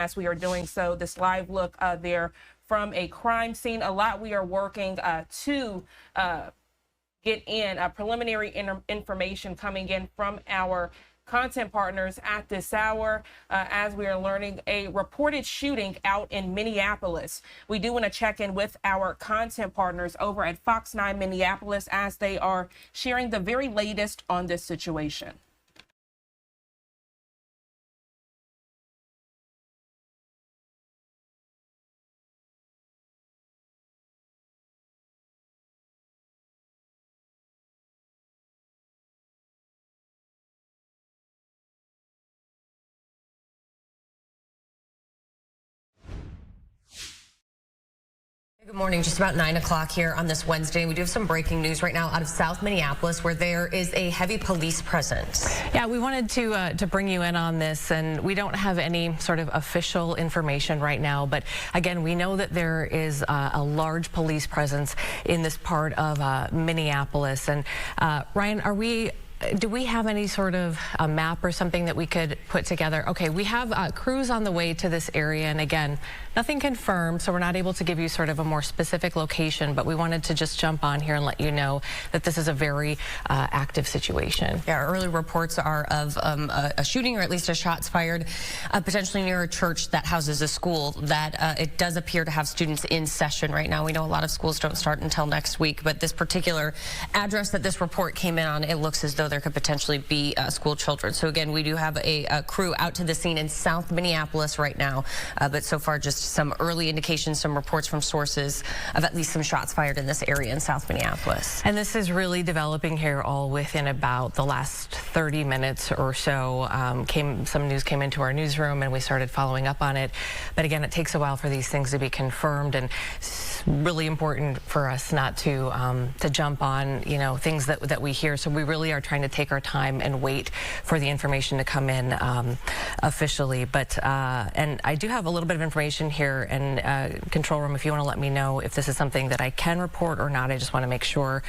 as we are doing so. This live look there from a crime scene. A lot we are working to get in preliminary information coming in from our content partners at this hour as we are learning a reported shooting out in Minneapolis. We do want to check in with our content partners over at Fox 9 Minneapolis as they are sharing the very latest on this situation. Good morning. Just about 9 o'clock here on this Wednesday. We do have some breaking news right now out of South Minneapolis where there is a heavy police presence. Yeah, we wanted to bring you in on this, and we don't have any sort of official information right now. But again, we know that there is a large police presence in this part of Minneapolis. And Ryan, do we have any sort of a map or something that we could put together? Okay, we have crews on the way to this area, and again, nothing confirmed, so we're not able to give you sort of a more specific location, but we wanted to just jump on here and let you know that this is a very active situation. Yeah, early reports are of a shooting, or at least a shots fired, potentially near a church that houses a school that it does appear to have students in session right now. We know a lot of schools don't start until next week, but this particular address that this report came in on, it looks as though there could potentially be school children. So again, we do have a crew out to the scene in South Minneapolis right now, but so far just some early indications, some reports from sources of at least some shots fired in this area in South Minneapolis. And this is really developing here all within about the last 30 minutes or so. Some news came into our newsroom and we started following up on it. But again, it takes a while for these things to be confirmed, and it's really important for us not to jump on, things that we hear. So we really are trying to take our time and wait for the information to come in officially. But and I do have a little bit of information here in control room if you want to let me know if this is something that I can report or not. I just want to make sure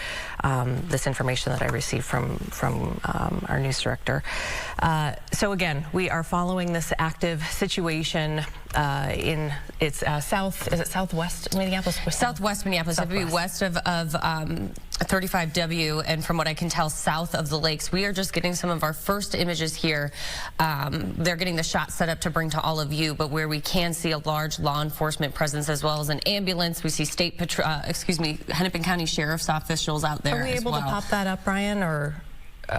this information that I received from our news director. So again, we are following this active situation in southwest Minneapolis? Southwest Minneapolis. It would be west of 35W, and from what I can tell, south of the lakes. We are just getting some of our first images here. They're getting the shot set up to bring to all of you, but where we can see a large law enforcement presence as well as an ambulance. We see Hennepin County Sheriff's officials out there. Are we able to pop that up, Brian? Or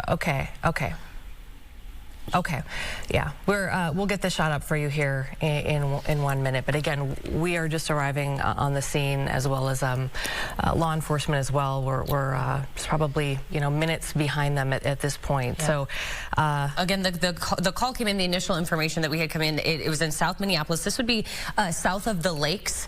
okay. Yeah, we'll get the shot up for you here in 1 minute. But again, we are just arriving on the scene, as well as law enforcement as well. We're probably minutes behind them at this point. Yeah. So again, the call came in. The initial information that we had come in, it was in South Minneapolis. This would be south of the lakes,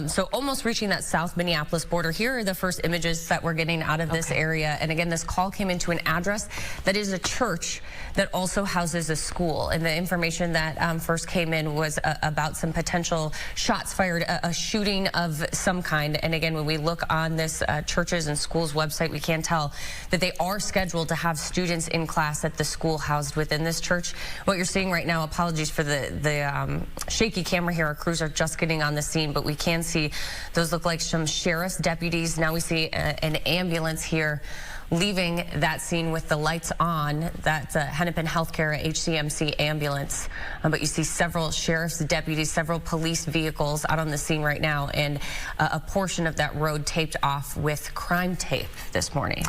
so almost reaching that South Minneapolis border. Here are the first images that we're getting out of this area. And again, this call came into an address that is a church that also houses a school, and the information that first came in was about some potential shots fired, a shooting of some kind. And again, when we look on this churches and schools website, we can tell that they are scheduled to have students in class at the school housed within this church. What you're seeing right now, apologies for the shaky camera here, our crews are just getting on the scene, but we can see those look like some sheriff's deputies. Now we see an ambulance here leaving that scene with the lights on. That's a Hennepin Healthcare HCMC ambulance. But you see several sheriff's deputies, several police vehicles out on the scene right now, and a portion of that road taped off with crime tape this morning.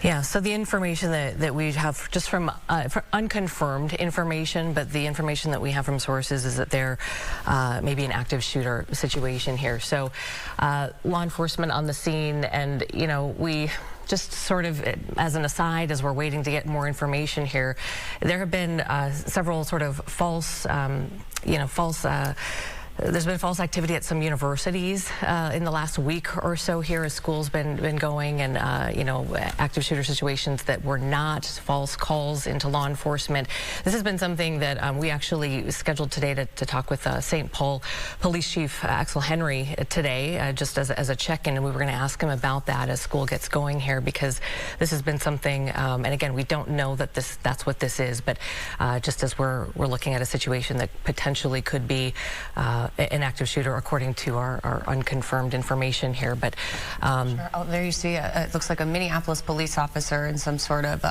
Yeah, so the information that we have just from unconfirmed information, but the information that we have from sources is that there may be an active shooter situation here. So law enforcement on the scene, and we just sort of as an aside, as we're waiting to get more information here, there have been several sort of false There's been false activity at some universities in the last week or so here as school's been going, and active shooter situations that were not false calls into law enforcement. This has been something that we actually scheduled today to talk with St. Paul Police Chief Axel Henry today, just as a check-in, and we were going to ask him about that as school gets going here, because this has been something, and again, we don't know that that's what this is, but just as we're looking at a situation that potentially could be an active shooter, according to our unconfirmed information here. But sure. Oh, there you see, it looks like a Minneapolis police officer in some sort of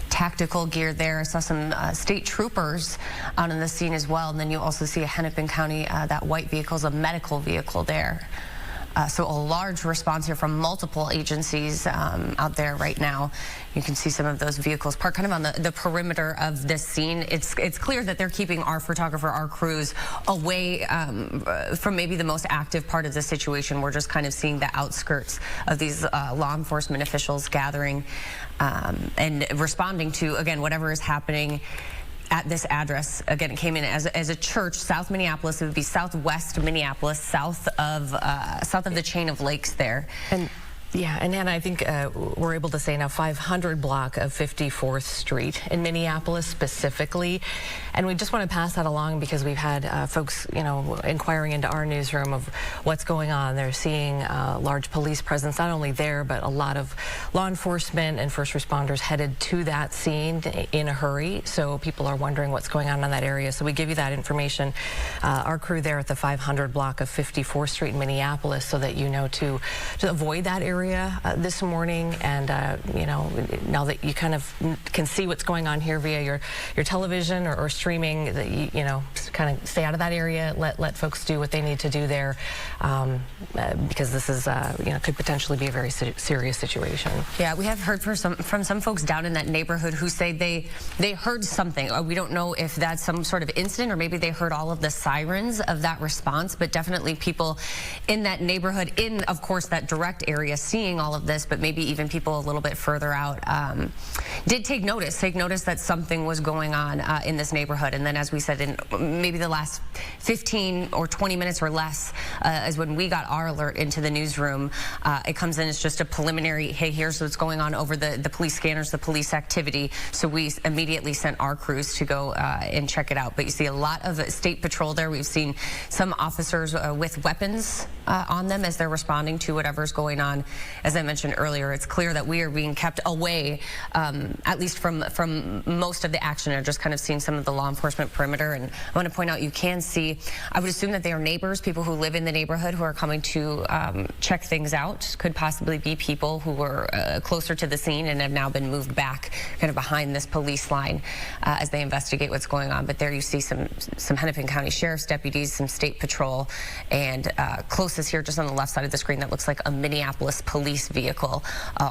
tactical gear there. I saw some state troopers out on the scene as well. And then you also see a Hennepin County, that white vehicle is a medical vehicle there. So a large response here from multiple agencies out there right now. You can see some of those vehicles parked kind of on the perimeter of this scene. It's clear that they're keeping our photographer, our crews, away from maybe the most active part of the situation. We're just kind of seeing the outskirts of these law enforcement officials gathering and responding to, again, whatever is happening at this address. Again, it came in as a church, South Minneapolis. It would be southwest Minneapolis, south of the chain of lakes there. And yeah, and Hannah, I think we're able to say now 500 block of 54th Street in Minneapolis specifically. And we just want to pass that along because we've had folks, inquiring into our newsroom of what's going on. They're seeing large police presence, not only there, but a lot of law enforcement and first responders headed to that scene in a hurry. So people are wondering what's going on in that area. So we give you that information. Our crew there at the 500 block of 54th Street in Minneapolis, so that you know to avoid that area this morning. And now that you kind of can see what's going on here via your television or streaming, that you just kind of stay out of that area. Let folks do what they need to do there, because this is could potentially be a very serious situation. Yeah, we have heard from some folks down in that neighborhood who say they heard something. We don't know if that's some sort of incident, or maybe they heard all of the sirens of that response, but definitely people in that neighborhood, in of course that direct area, seeing all of this, but maybe even people a little bit further out did take notice that something was going on in this neighborhood. And then, as we said, in maybe the last 15 or 20 minutes or less is when we got our alert into the newsroom. It comes in as just a preliminary, hey, here's what's going on over the police scanners, the police activity. So we immediately sent our crews to go and check it out. But you see a lot of state patrol there. We've seen some officers with weapons on them as they're responding to whatever's going on. As I mentioned earlier, it's clear that we are being kept away, at least from most of the action, or just kind of seeing some of the law enforcement perimeter. And I want to point out, you can see, I would assume that they are neighbors, people who live in the neighborhood who are coming to check things out. Could possibly be people who were closer to the scene and have now been moved back kind of behind this police line as they investigate what's going on. But there you see some Hennepin County Sheriff's deputies, some state patrol, and closest here just on the left side of the screen, that looks like a Minneapolis police vehicle,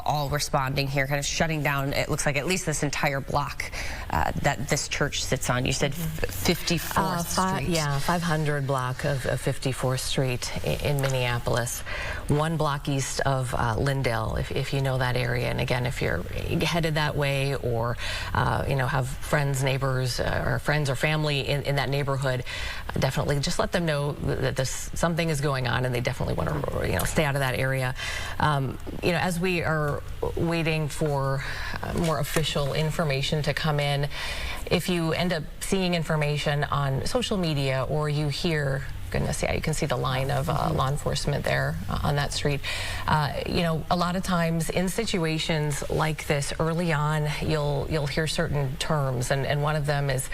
all responding here, kind of shutting down, it looks like, at least this entire block that this church sits on. You said 54th Street. Yeah, 500 block of 54th Street in Minneapolis, one block east of Lindale, if you know that area. And again, if you're headed that way, or have friends, neighbors, or friends or family in that neighborhood, definitely just let them know that something is going on, and they definitely want to stay out of that area. As we are waiting for more official information to come in, if you end up seeing information on social media, or you hear, goodness, yeah, you can see the line of law enforcement there on that street. A lot of times in situations like this, early on, you'll hear certain terms, and one of them is,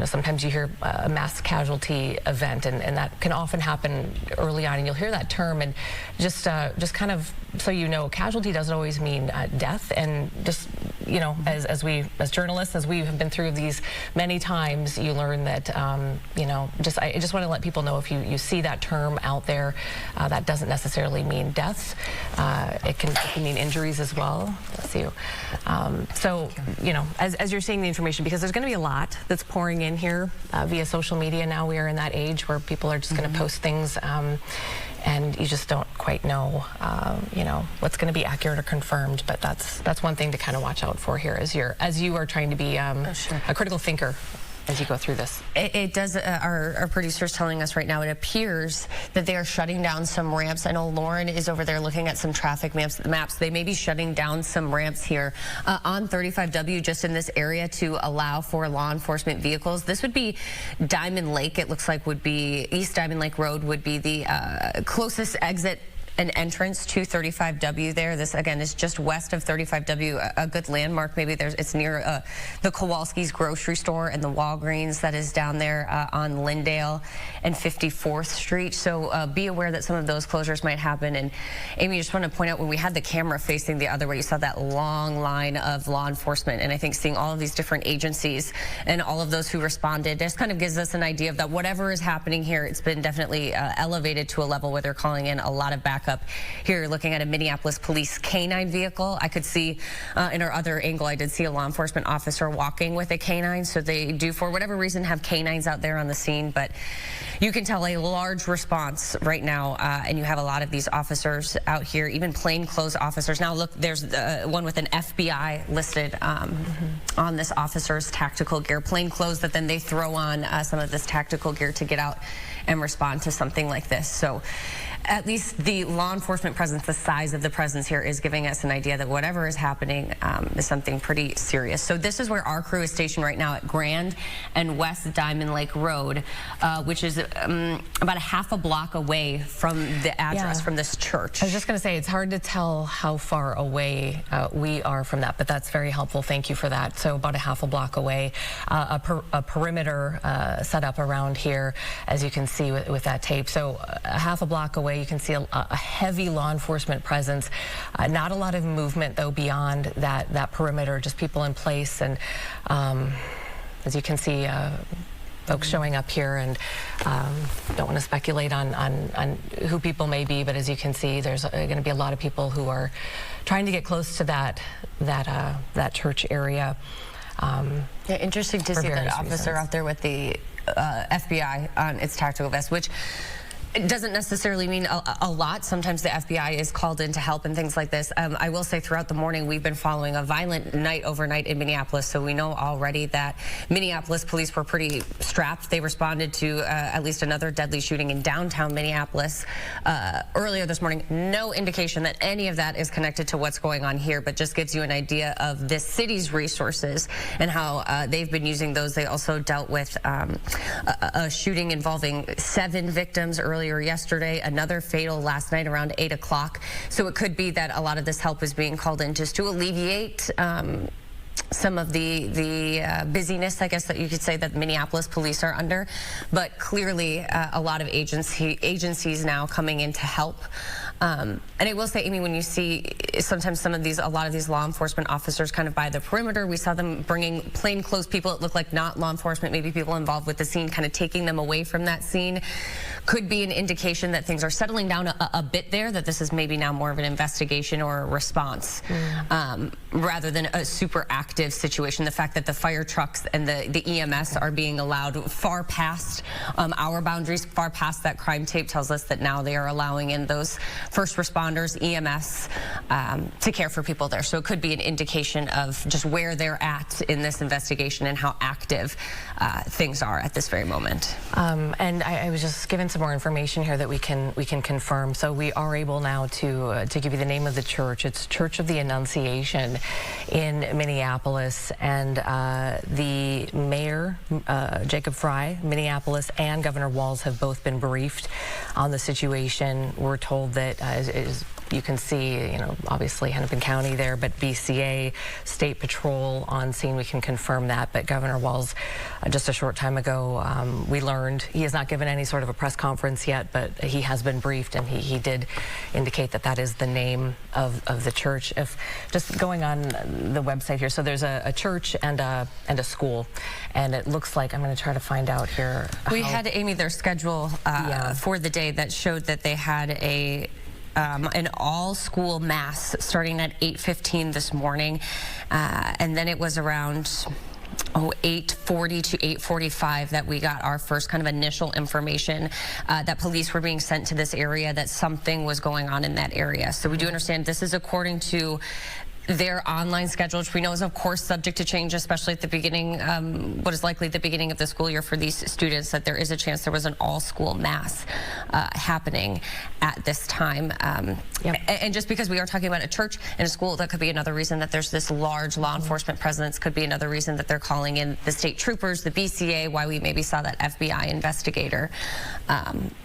sometimes you hear a mass casualty event, and that can often happen early on, and you'll hear that term, and just kind of so casualty doesn't always mean death. And just as journalists, as we have been through these many times, you learn that I just want to let people know, if you see that term out there, that doesn't necessarily mean deaths. It can mean injuries as well. Bless you. As you're seeing the information, because there's going to be a lot that's pouring in here via social media now. We are in that age where people are just going to post things, and you just don't quite know, what's going to be accurate or confirmed. But that's one thing to kind of watch out for here as you are trying to be a critical thinker as you go through this? It does. Our producer's telling us right now it appears that they are shutting down some ramps. I know Lauren is over there looking at some traffic maps. They may be shutting down some ramps here on 35W just in this area to allow for law enforcement vehicles. This would be Diamond Lake. It looks like would be East Diamond Lake Road would be the closest exit an entrance to 35W there. This again is just west of 35W, a good landmark. Maybe it's near the Kowalski's grocery store and the Walgreens that is down there on Lyndale and 54th Street. So be aware that some of those closures might happen. And Amy, just want to point out, when we had the camera facing the other way, you saw that long line of law enforcement, and I think seeing all of these different agencies and all of those who responded just kind of gives us an idea of that whatever is happening here, it's been definitely elevated to a level where they're calling in a lot of backup. Here, looking at a Minneapolis police canine vehicle. I could see in our other angle, I did see a law enforcement officer walking with a canine. So they do, for whatever reason, have canines out there on the scene. But you can tell a large response right now, and you have a lot of these officers out here, even plainclothes officers. Now, look, there's one with an FBI listed on this officer's tactical gear, plainclothes that then they throw on some of this tactical gear to get out and respond to something like this. So at least the law enforcement presence, the size of the presence here is giving us an idea that whatever is happening is something pretty serious. So this is where our crew is stationed right now at Grand and West Diamond Lake Road, which is about a half a block away from the address from this church. I was just going to say, it's hard to tell how far away we are from that, but that's very helpful. Thank you for that. So about a half a block away, a perimeter set up around here, as you can see with that tape. So a half a block away, you can see a heavy law enforcement presence. Not a lot of movement, though, beyond that perimeter, just people in place. And as you can see, folks showing up here, and don't want to speculate on who people may be, but as you can see, there's going to be a lot of people who are trying to get close to that church area. Yeah, interesting to see that officer out there with the FBI on its tactical vest, which it doesn't necessarily mean a lot. Sometimes the FBI is called in to help and things like this. I will say throughout the morning, we've been following a violent night overnight in Minneapolis. So we know already that Minneapolis police were pretty strapped. They responded to at least another deadly shooting in downtown Minneapolis earlier this morning. No indication that any of that is connected to what's going on here, but just gives you an idea of this city's resources and how they've been using those. They also dealt with a shooting involving 7 victims earlier yesterday, another fatal last night around 8 o'clock. So it could be that a lot of this help is being called in just to alleviate some of the busyness, I guess, that you could say that Minneapolis police are under. But clearly a lot of agencies now coming in to help. And I will say, Amy, when you see sometimes a lot of these law enforcement officers kind of by the perimeter, we saw them bringing plainclothes people. It looked like not law enforcement, maybe people involved with the scene, kind of taking them away from that scene. Could be an indication that things are settling down a bit there, that this is maybe now more of an investigation or a response rather than a super active situation. The fact that the fire trucks and the EMS are being allowed far past our boundaries, far past that crime tape, tells us that now they are allowing in those first responders, EMS, to care for people there. So it could be an indication of just where they're at in this investigation and how active things are at this very moment. And I was just given some more information here that we can confirm. So we are able now to give you the name of the church. It's Church of the Annunciation in Minneapolis, and the mayor, Jacob Fry, Minneapolis, and Governor Walz have both been briefed on the situation. We're told that, as you can see, obviously Hennepin County there, but BCA, State Patrol on scene, we can confirm that. But Governor Walz, just a short time ago, we learned he has not given any sort of a press conference yet, but he has been briefed, and he did indicate that that is the name of the church. If just going on the website here, so there's a church and a school, and it looks like, I'm going to try to find out here. We had, Amy, their schedule for the day that showed that they had an all-school mass starting at 8:15 this morning, and then it was around 8:40 to 8:45 that we got our first kind of initial information that police were being sent to this area, that something was going on in that area. So we do understand this is according to their online schedule, which we know is of course subject to change, especially at the beginning, what is likely the beginning of the school year for these students, that there is a chance there was an all-school mass happening at this time. And just because we are talking about a church and a school, that could be another reason that there's this large law enforcement presence, could be another reason that they're calling in the state troopers, the BCA, why we maybe saw that FBI investigator.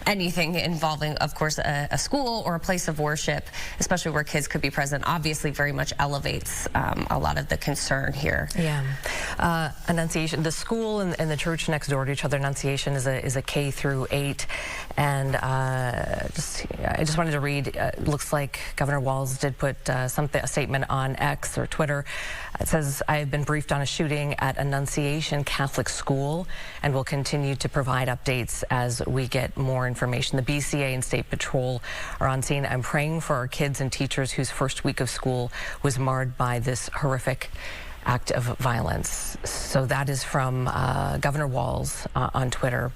Anything involving, of course, a school or a place of worship, especially where kids could be present, obviously very much elevates a lot of the concern here. Yeah. Annunciation, the school and the church next door to each other, Annunciation is a K through 8. And I just wanted to read, looks like Governor Walz did put a statement on X or Twitter. It says, I have been briefed on a shooting at Annunciation Catholic School and will continue to provide updates as we get more information. The BCA and State Patrol are on scene. I'm praying for our kids and teachers whose first week of school was marred by this horrific act of violence. So that is from Governor Walz on Twitter.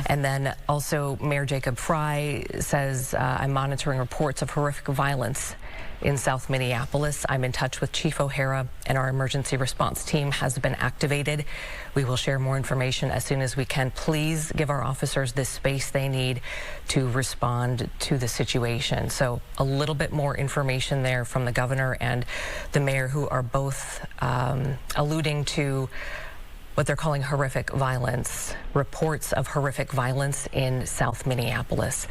And then also Mayor Jacob Fry says, I'm monitoring reports of horrific violence in South Minneapolis. I'm in touch with Chief O'Hara, and our emergency response team has been activated. We will share more information as soon as we can. Please give our officers the space they need to respond to the situation. So a little bit more information there from the governor and the mayor, who are both alluding to what they're calling horrific violence, reports of horrific violence in South Minneapolis.